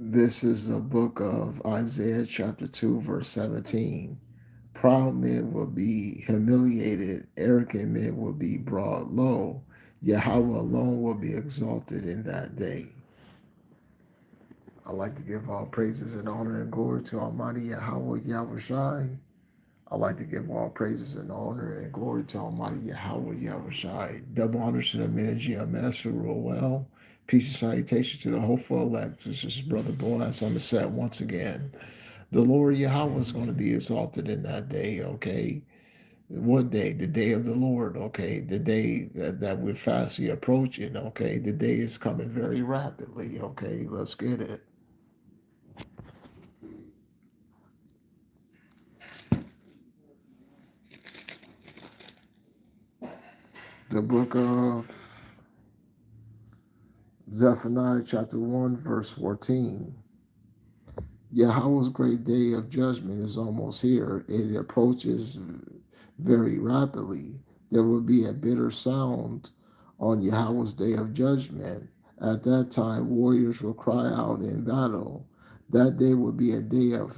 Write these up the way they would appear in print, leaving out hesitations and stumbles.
This is the book of Isaiah, chapter 2, verse 17. Proud men will be humiliated, arrogant men will be brought low. Yahweh alone will be exalted in that day. I like to give all praises and honor and glory to Almighty Yahweh Yahushai. I like to give all praises and honor and glory to Almighty Yahweh Yahushai. Double honors to the men of GMS who rule well. Peace and salutation to the hopeful elect. This is Brother Boaz on the set once again. The Lord Yahweh is going to be exalted in that day, okay? What day? The day of the Lord, okay? The day that we're fastly approaching, okay? The day is coming very rapidly, okay? Let's get it. The book of Zephaniah, chapter 1, verse 14. Yahweh's great day of judgment is almost here. It approaches very rapidly. There will be a bitter sound on Yahweh's day of judgment. At that time, warriors will cry out in battle. That day will be a day of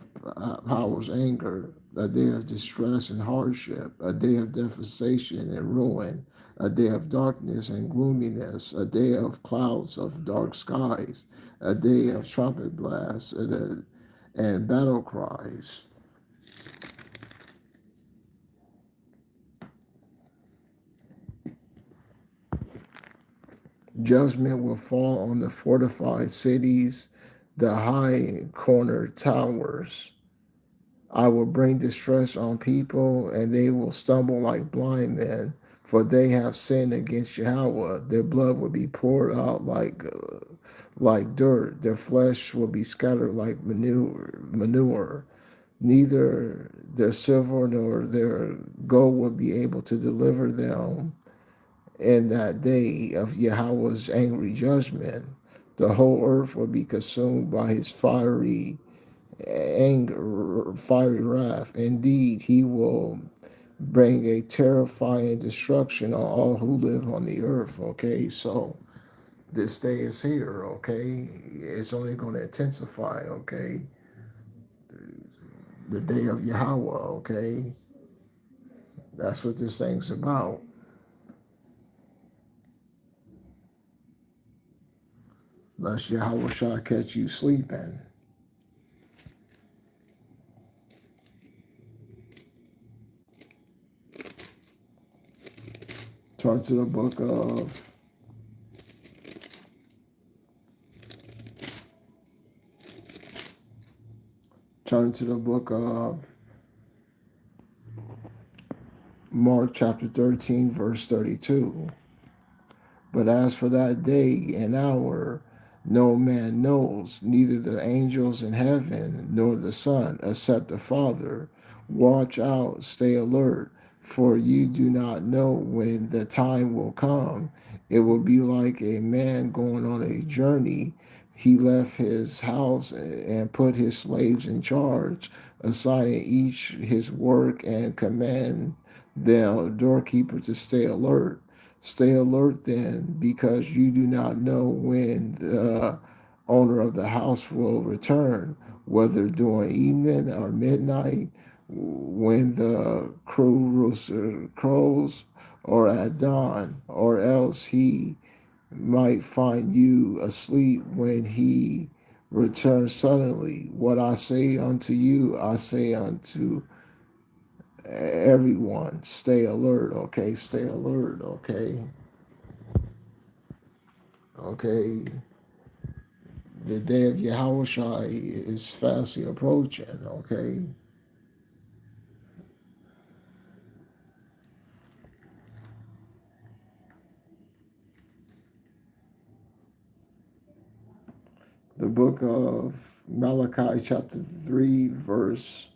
Yahweh's anger, a day of distress and hardship, a day of devastation and ruin, a day of darkness and gloominess, a day of clouds of dark skies, a day of trumpet blasts and battle cries. Judgment will fall on the fortified cities, the high cornered towers. I will bring distress on people, and they will stumble like blind men, for they have sinned against Yahweh. Their blood will be poured out like dirt. Their flesh will be scattered like manure. Neither their silver nor their gold will be able to deliver them in that day of Yahweh's angry judgment. The whole earth will be consumed by his fiery anger, fiery wrath. Indeed, he will bring a terrifying destruction on all who live on the earth. Okay, so this day is here. Okay, it's only going to intensify. Okay, the day of Yahweh. Okay, that's what this thing's about. Lest Yahweh shall catch you sleeping. Turn to the book of turn to the book of Mark chapter 13, verse 32. But as for that day and hour, no man knows, neither the angels in heaven nor the Son, except the Father. Watch out, stay alert, for you do not know when the time will come. It will be like a man going on a journey. He left his house and put his slaves in charge, assigning each his work and command the doorkeeper to stay alert. Stay alert then, because you do not know when the owner of the house will return, whether during evening or midnight, when the crow rooster crows, or at dawn, or else he might find you asleep when he returns suddenly. What I say unto you, I say unto everyone. Stay alert, okay? Stay alert, okay? Okay, the day of Yahushua is fastly approaching, okay? The book of Malachi, chapter 3, verse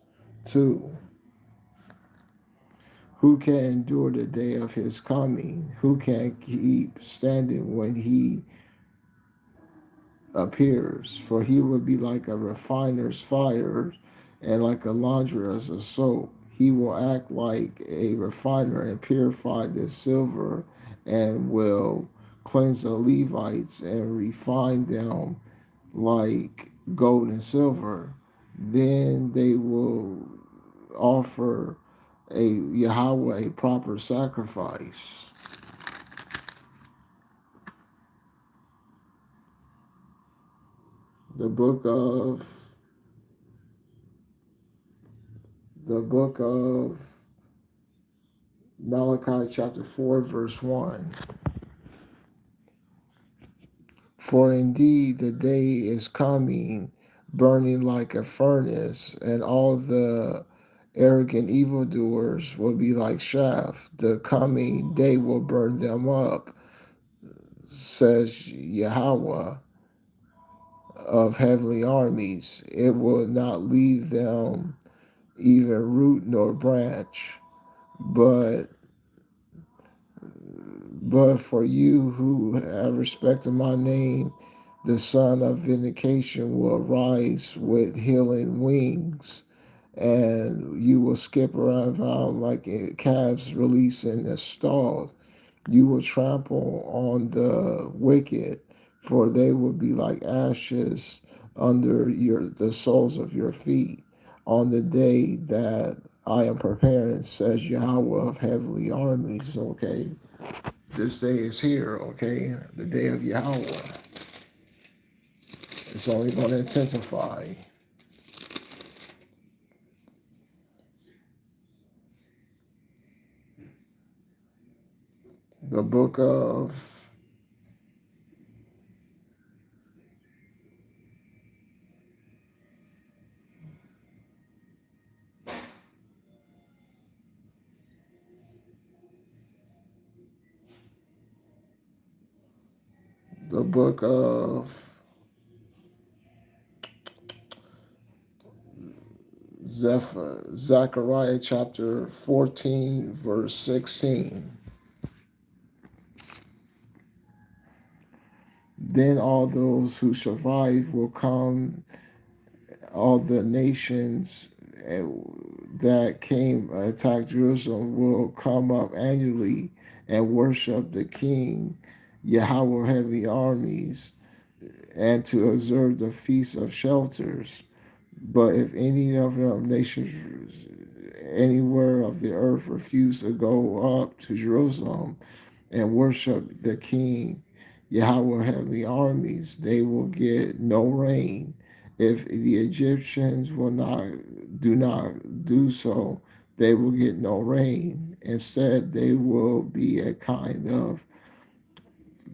2. Who can endure the day of his coming? Who can keep standing when he appears? For he will be like a refiner's fire and like a launderer's of soap. He will act like a refiner and purify the silver and will cleanse the Levites and refine them like gold and silver. Then they will offer a Yahweh a proper sacrifice. The book of the book of Malachi chapter 4 verse 1. For indeed the day is coming, burning like a furnace, and all the arrogant evildoers will be like chaff. The coming day will burn them up, says Yahweh of heavenly armies. It will not leave them even root nor branch. But for you who have respected my name, the Son of Vindication will rise with healing wings, and you will skip around like calves released in the stalls. You will trample on the wicked, for they will be like ashes under the soles of your feet on the day that I am preparing, says Yahweh of heavenly armies. Okay, this day is here. Okay, the day of Yahweh. It's only going to intensify. The book of the book of Zechariah chapter 14 verse 16. Then all those who survive will come, all the nations that came attack Jerusalem will come up annually and worship the King, Yahweh heavenly armies, and to observe the Feast of Shelters. But if any of the nations anywhere of the earth refuse to go up to Jerusalem and worship the King, Yahweh heavenly armies, they will get no rain. If the Egyptians do not do so, they will get no rain. Instead, they will be a kind of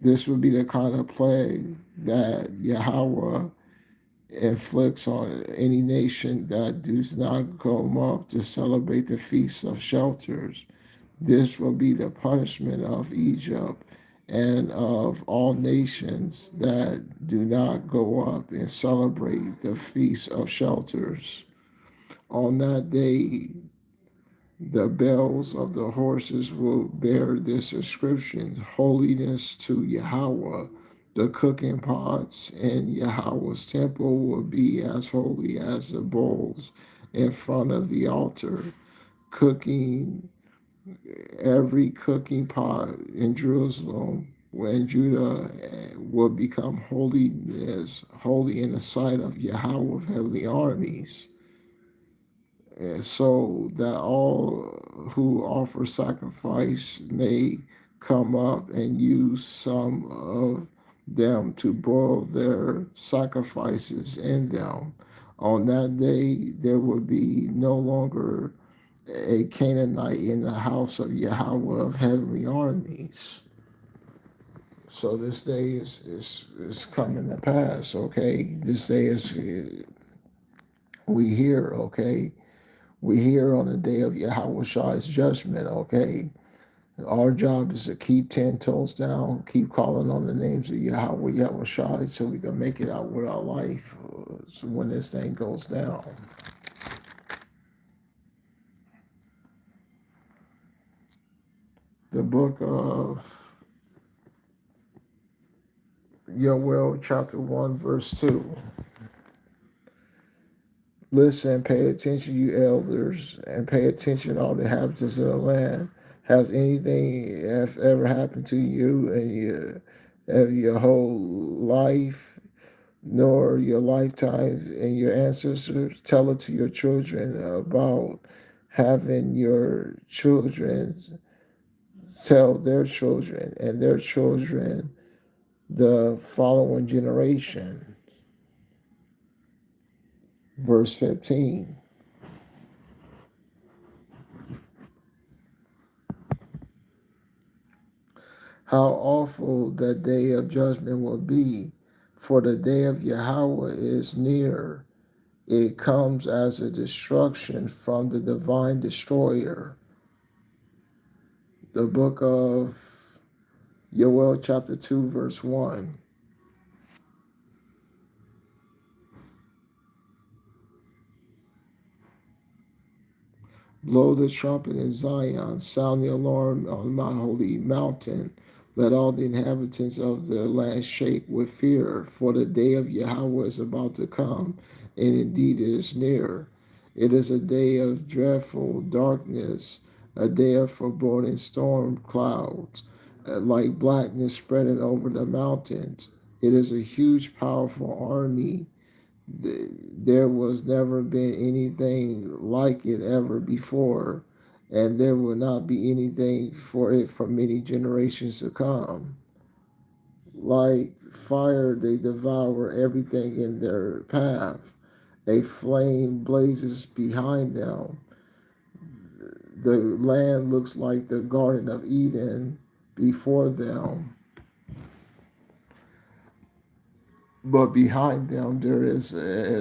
this will be the kind of plague that Yahweh inflicts on any nation that does not come up to celebrate the Feast of Shelters. This will be the punishment of Egypt and of all nations that do not go up and celebrate the Feast of Shelters. On that day, the bells of the horses will bear this inscription: Holiness to Yahweh. The cooking pots in Yahweh's temple will be as holy as the bowls in front of the altar. Cooking Every cooking pot in Jerusalem when Judah will become holy in the sight of Yahweh of heavenly armies, and so that all who offer sacrifice may come up and use some of them to boil their sacrifices in them. On that day, there will be no longer a Canaanite in the house of Yahweh of heavenly armies. So this day is coming to pass, okay? This day is, we hear, okay? We hear on the day of Yahweh's judgment, okay? Our job is to keep 10 toes down, keep calling on the names of Yahweh so we can make it out with our life so when this thing goes down. The book of Yoel, chapter 1, verse 2. Listen, pay attention, you elders, and pay attention, all the inhabitants of the land. Has anything ever happened to you and your whole life? nor your lifetime and your ancestors. Tell it to your children about having your children tell their children and their children the following generation. Verse 15. How awful the day of judgment will be, for the day of Yahweh is near. It comes as a destruction from the divine destroyer. The book of Joel, chapter 2, verse 1. Blow the trumpet in Zion, sound the alarm on my holy mountain. Let all the inhabitants of the land shake with fear, for the day of Yahweh is about to come, and indeed it is near. It is a day of dreadful darkness, a day of foreboding storm clouds, like blackness spreading over the mountains. It is a huge, powerful army. There was never been anything like it ever before, and there will not be anything for it for many generations to come. Like fire, they devour everything in their path. A flame blazes behind them. The land looks like the Garden of Eden before them. But behind them there is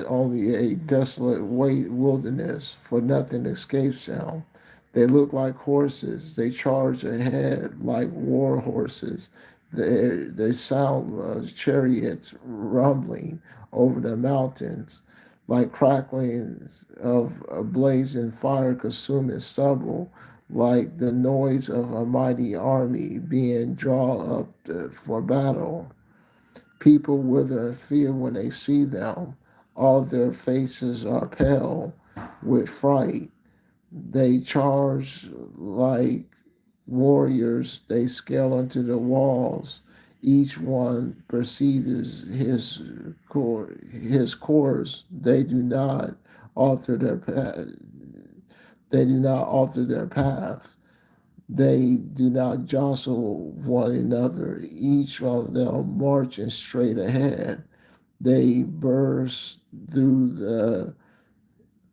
only a desolate wilderness, for nothing escapes them. They look like horses. They charge ahead like war horses. They sound chariots rumbling over the mountains, like cracklings of a blazing fire consuming stubble, like the noise of a mighty army being drawn up for battle. People wither in fear when they see them. All their faces are pale with fright. They charge like warriors. They scale into the walls. Each one proceeds his course. They do not alter their path. They do not alter their path. They do not jostle one another, each of them marching straight ahead. They burst through the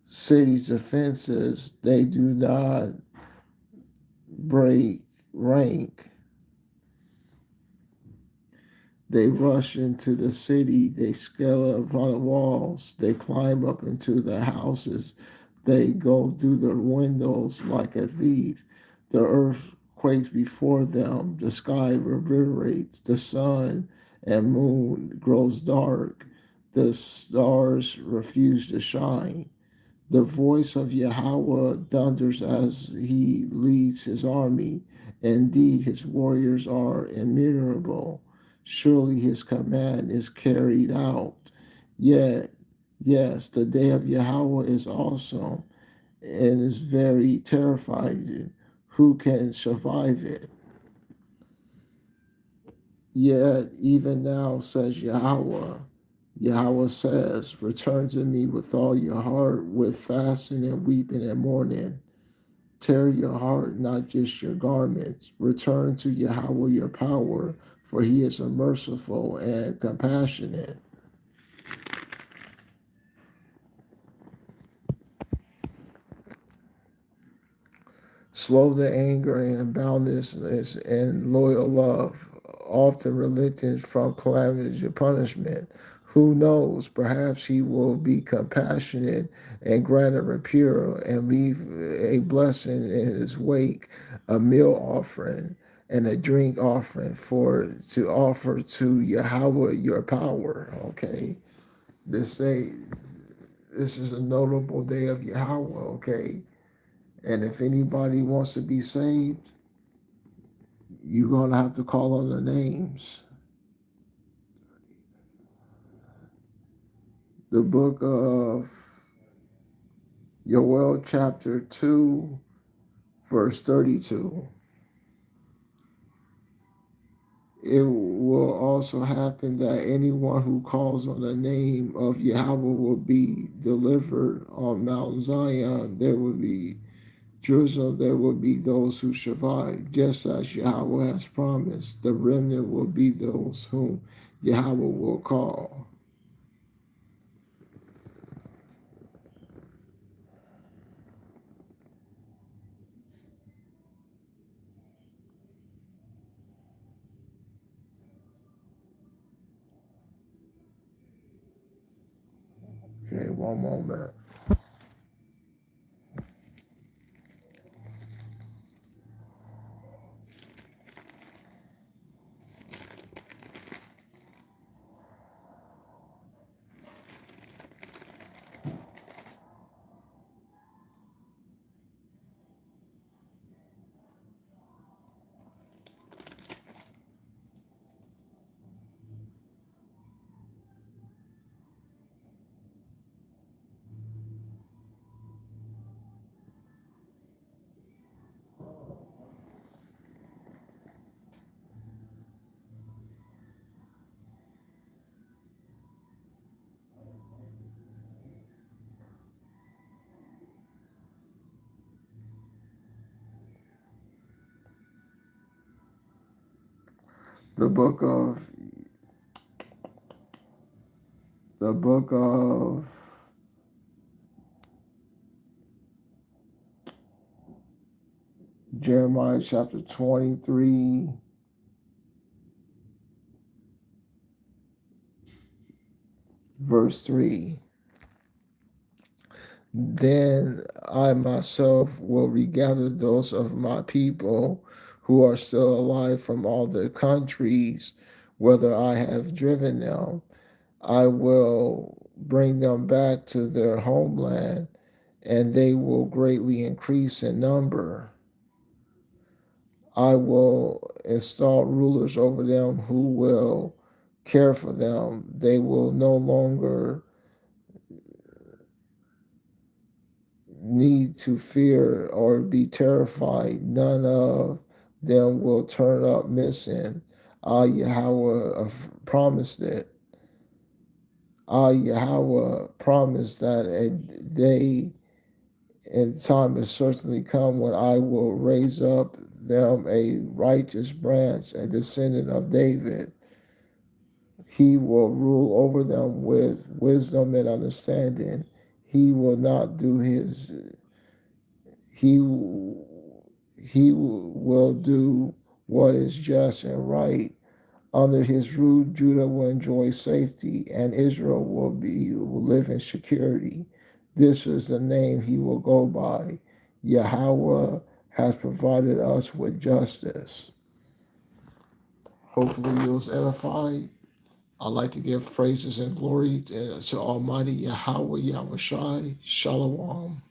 city's defenses. They do not break rank. They rush into the city. They scale up on the walls. They climb up into the houses. They go through the windows like a thief. The earth quakes before them. The sky reverberates. The sun and moon grows dark. The stars refuse to shine. The voice of Yahweh thunders as he leads his army. Indeed, his warriors are immeasurable. Surely his command is carried out. Yet, yes, the day of Yahweh is awesome and is very terrifying. Who can survive it? Yet, even now, says Yahweh. Yahweh says, return to me with all your heart, with fasting and weeping and mourning. Tear your heart, not just your garments. Return to Yahweh your power, for he is a merciful and compassionate. Slow to anger and boundlessness and loyal love, often relenting from calamity to punishment. Who knows? Perhaps he will be compassionate and grant a repair and leave a blessing in his wake, a meal offering and a drink offering for to offer to Yahweh your power. Okay. Say this is a notable day of Yahweh, okay? And if anybody wants to be saved, you're going to have to call on the names. The book of Joel, chapter 2, verse 32. will also happen that anyone who calls on the name of Yahweh will be delivered. On Mount Zion there will be Jerusalem, there will be those who survive, just as Yahweh has promised. The remnant will be those whom Yahweh will call. Okay, one moment. The book of the book of Jeremiah chapter 23, verse 3. Then I myself will regather those of my people who are still alive from all the countries, whether I have driven them. I will bring them back to their homeland, and they will greatly increase in number. I will install rulers over them who will care for them. They will no longer need to fear or be terrified. None of them will turn up missing. Yahweh promised it. Yahweh promised that a day and time has certainly come when I will raise up them a righteous branch, a descendant of David. He will rule over them with wisdom and understanding. He will not do his he he will do what is just and right. Under his rule, Judah will enjoy safety, and Israel will live in security. This is the name he will go by. Yahweh has provided us with justice. Hopefully, you was edified. I'd like to give praises and glory to Almighty Yahweh Yahushai. Shalom.